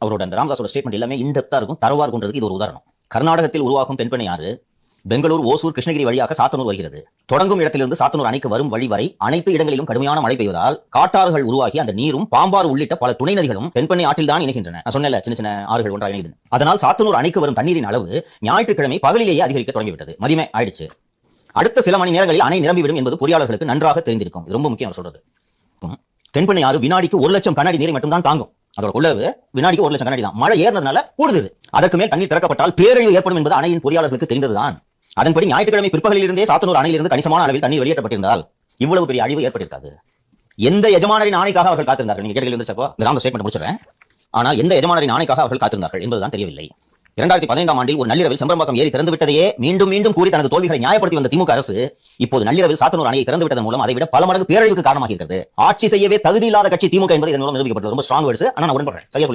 அவரோட அந்த ராமதாஸோட ஸ்டேட்மெண்ட் எல்லாமே இன்டெப்தா இருக்கும், தரவா இருக்கும்ன்றதுக்கு இது ஒரு உதாரணம். கர்நாடகத்தில் உருவாகும் தென்பெண்ணை ஆறு பெங்களூர், ஓசூர், கிருஷ்ணகிரி வழியாக சாத்தனூர் வருகிறது. தொடங்கும் இடத்திலிருந்து சாத்தனூர் அணைக்கு வரும் வழி வரை அனைத்து இடங்களிலும் கடுமையான மழை பெய்வதால் காட்டாறுகள் உருவாகி அந்த நீரும் பாம்பாறு உள்ளிட்ட பல துணை நதிகளும் தென்பெண்ணை ஆற்றில் தான் இணைகின்றன. நான் சொன்னேன்ல, சின்ன சின்ன ஆறுகள் ஒன்றாக இணைது. அதனால் சாத்தனூர் அணைக்கு வரும் தண்ணீரின் அளவு ஞாயிற்றுக்கிழமை பகலிலேயே அதிகரிக்க தொடங்கிவிட்டது. மதியமே ஆயிடுச்சு. அடுத்த சில மணி நேரங்களில் அணை நிரம்பிவிடும் என்பது பொறியாளர்களுக்கு நன்றாக தெரிந்திருக்கும். ரொம்ப முக்கியம் சொல்றது. தென்பெண்ணை ஆறு வினாடிக்கு 1 லட்சம் கண்ணாடி நீரை மட்டும்தான் தாங்கும். அதோட கொள்ளளவு வினாடிக்கு 1 லட்சம் கண்ணாடி தான். மழை ஏறினதுனால கூடுது. அதற்கு மேல் தண்ணீர் திறக்கப்பட்டால் பேரழிவு ஏற்படும் என்பது அணையின் பொறியாளர்களுக்கு தெரிந்ததுதான். அதன்படி ஞாயிற்றுக்கிழமை பிற்பகலில் இருந்தே சாத்தனூர் அணையிலிருந்து கணிசமான அளவில் தண்ணீர் வெளியேற்றப்பட்டிருந்தால் இவ்வளவு பெரிய அழிவு ஏற்பட்டிருக்காது. எந்த எஜமானரின் ஆணைக்காக அவர்கள் காத்திருந்தார்கள்? நீங்க கேட்டீங்க ஸ்டேட்மெண்ட் முடிச்சிடறேன். ஆனால் எந்த எஜமானரின் ஆணைக்காக அவர்கள் காத்திருந்தார்கள் என்பதுதான் தெரியவில்லை. 2015ஆம் ஆண்டில் ஒரு நள்ளிரவில் செம்பரம்பாக்கம் ஏரி திறந்து விட்டதையே மீண்டும் மீண்டும் கூறி தனது தோல்விகளை நியாயப்படுத்தி வந்த திமுக அரசு இப்போது நள்ளிரவில் சாத்தனூர் அணையை திறந்து விட்டதன் மூலம் அதை விட பல மடங்கு பேரழிவுக்கு காரணமாக இருக்கிறது. ஆட்சி செய்யவே தகுதி இல்லாத கட்சி திமுக என்பது இதன் மூலம் நிரூபிக்கப்பட்டது. ரொம்ப ஸ்ட்ராங் வேர்ட்ஸ், ஆனா நான் உடன்படுறேன். சரியா சொல்லி